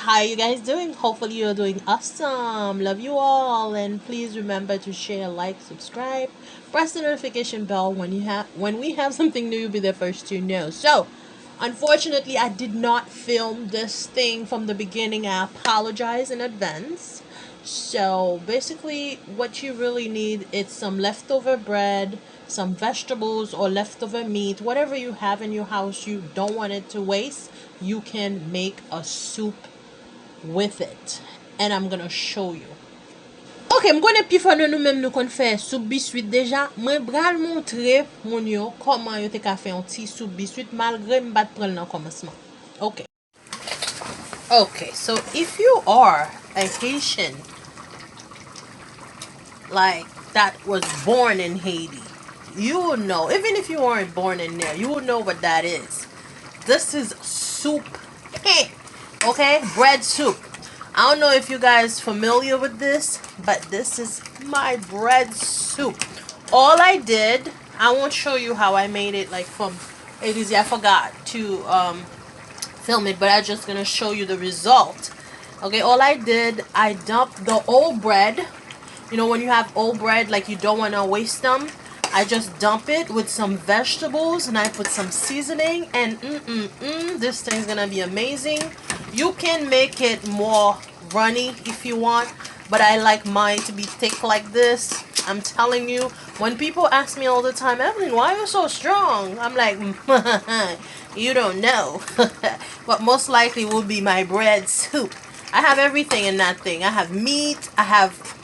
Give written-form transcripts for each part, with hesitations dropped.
how you guys doing? Hopefully you're doing awesome. Love you all, and please remember to share, like, subscribe, press the notification bell when we have something new. You'll be the first to know. So, unfortunately, I did not film this thing from the beginning. I apologize in advance. So basically, what you really need is some leftover bread, some vegetables or leftover meat, whatever you have in your house you don't want it to waste. You can make a soup with it, and I'm gonna show you. Ok, m konen pi fwa nou menm nou kon fè soup biscuit deja. Mwen bral montre moun yo koman yo te ka fè an ti soup biscuit malgre m bat prel nan komanseman. Ok. Okay, so if you are a Haitian like that was born in Haiti, you will know. Even if you weren't born in there, you will know what that is. This is soup. Okay, bread soup. I don't know if you guys familiar with this, but this is my bread soup. All I did, I won't show you how I made it like from A to Z. I forgot to film it, but I'm just gonna show you the result. Okay, all I did, I dumped the old bread. You know, when you have old bread, like you don't want to waste them, I just dump it with some vegetables and I put some seasoning, and this thing's gonna be amazing. You can make it more runny if you want, but I like mine to be thick like this. I'm telling you, when people ask me all the time, Evelyn, why are you so strong? I'm like, you don't know. But most likely will be my bread soup. I have everything in that thing. I have meat, I have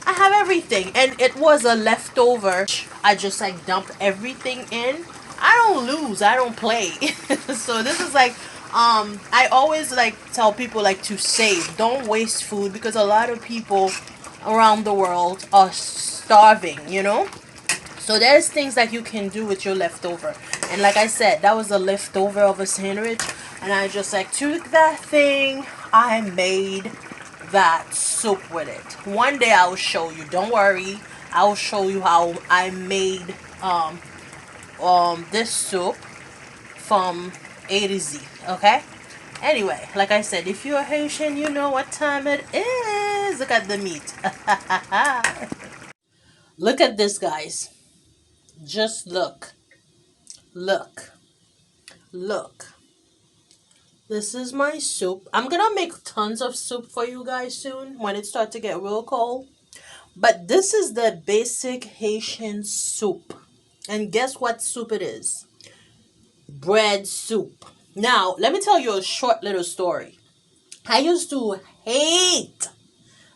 everything, and it was a leftover. I just like dump everything in. I don't lose, I don't play. So this is like I always like tell people like to save, don't waste food, because a lot of people around the world are starving, you know. So there's things that you can do with your leftover, and like I said, that was a leftover of a sandwich, and I just like took that thing, I made that soup with it. One day I will show you, don't worry. I will show you how I made this soup from A to Z. Okay, anyway, like I said, if you're Haitian, you know what time it is. Look at the meat. Look at this, guys. Just look, look, look. This is my soup. I'm gonna make tons of soup for you guys soon when it starts to get real cold. But this is the basic Haitian soup. And guess what soup it is? Bread soup. Now, let me tell you a short little story. I used to hate,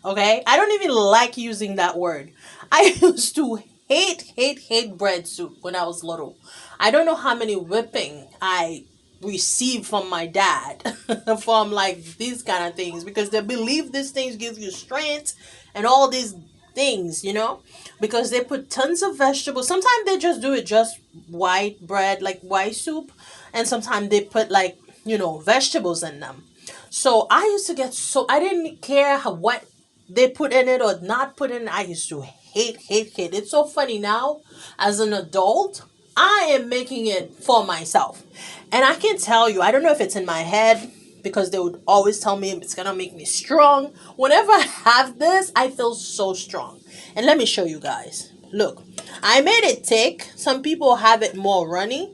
okay? I don't even like using that word. I used to hate bread soup when I was little. I don't know how many whipping I received from my dad from like these kind of things, because they believe these things give you strength and all these things, you know, because they put tons of vegetables. Sometimes they just do it just white bread, like white soup, and sometimes they put like, you know, vegetables in them. So I used to get so, I didn't care what they put in it or not put in it. I used to hate. It's so funny now as an adult. I am making it for myself. And I can tell you, I don't know if it's in my head, because they would always tell me it's gonna make me strong. Whenever I have this, I feel so strong. And let me show you guys. Look, I made it thick. Some people have it more runny,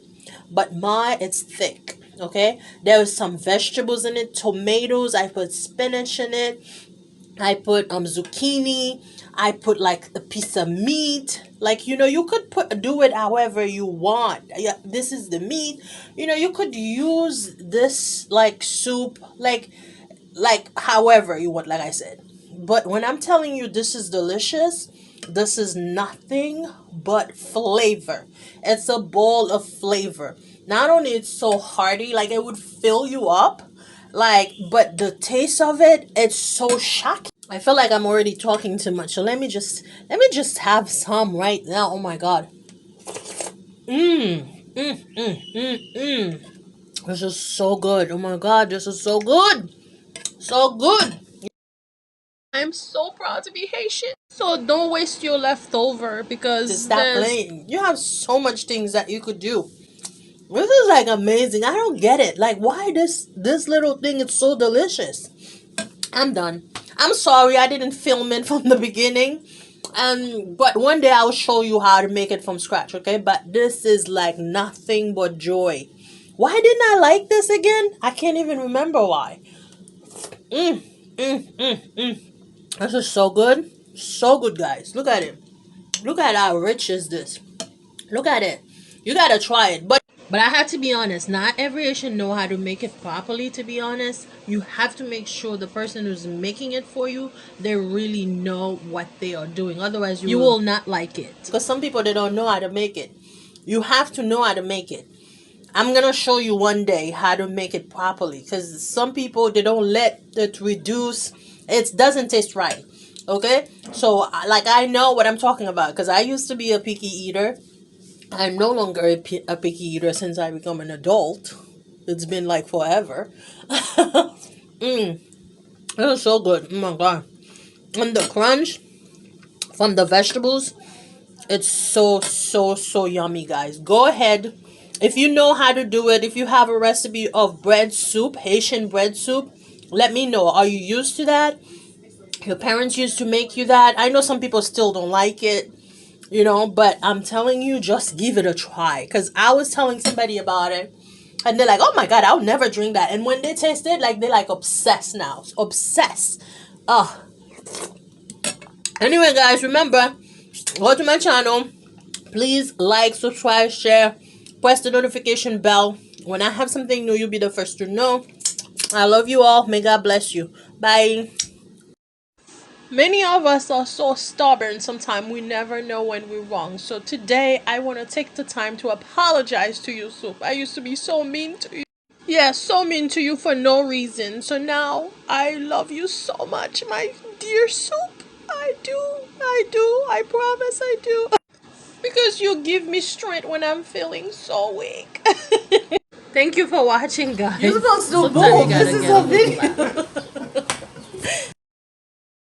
but mine, it's thick. Okay, there was some vegetables in it, tomatoes. I put spinach in it. I put zucchini. I put like a piece of meat. Like, you know, you could do it however you want. Yeah, this is the meat. You know, you could use this like soup like however you want, like I said. But when I'm telling you this is delicious, this is nothing but flavor. It's a bowl of flavor. Not only it's so hearty, like it would fill you up, like, but the taste of it, it's so shocking. I feel like I'm already talking too much, so let me just have some right now. Oh my god. This is so good. Oh my god, this is so good. So good. I'm so proud to be Haitian. So don't waste your leftover, because stop playing. You have so much things that you could do. This is like amazing. I don't get it. Like, why this little thing is so delicious? I'm done. I'm sorry I didn't film it from the beginning. But one day I'll show you how to make it from scratch, okay? But this is like nothing but joy. Why didn't I like this again? I can't even remember why. Mm, this is so good. So good, guys. Look at it. Look at how rich is this. Look at it. You gotta try it. But I have to be honest, not every Asian know how to make it properly, to be honest. You have to make sure the person who's making it for you, they really know what they are doing. Otherwise, you will not like it. Because some people, they don't know how to make it. You have to know how to make it. I'm going to show you one day how to make it properly. Because some people, they don't let it reduce. It doesn't taste right. Okay? So, like, I know what I'm talking about. Because I used to be a picky eater. I'm no longer a picky eater since I become an adult. It's been like forever. It was so good. Oh my god. And the crunch from the vegetables, it's so yummy, guys. Go ahead. If you know how to do it, if you have a recipe of bread soup, Haitian bread soup, let me know. Are you used to that? Your parents used to make you that? I know some people still don't like it. But I'm telling you, just give it a try. Because I was telling somebody about it, and they're like, oh my god, I'll never drink that. And when they taste it, like, they're like obsessed now. Obsessed. Oh. Anyway, guys, remember, go to my channel. Please like, subscribe, share, press the notification bell. When I have something new, you'll be the first to know. I love you all. May God bless you. Bye. Many of us are so stubborn sometimes we never know when we're wrong. So today I want to take the time to apologize to you, Soup. I used to be so mean to you. Yeah, so mean to you for no reason. So now I love you so much, my dear Soup. I do. I promise I do. Because you give me strength when I'm feeling so weak. Thank you for watching, guys. You're supposed to move. This is a video.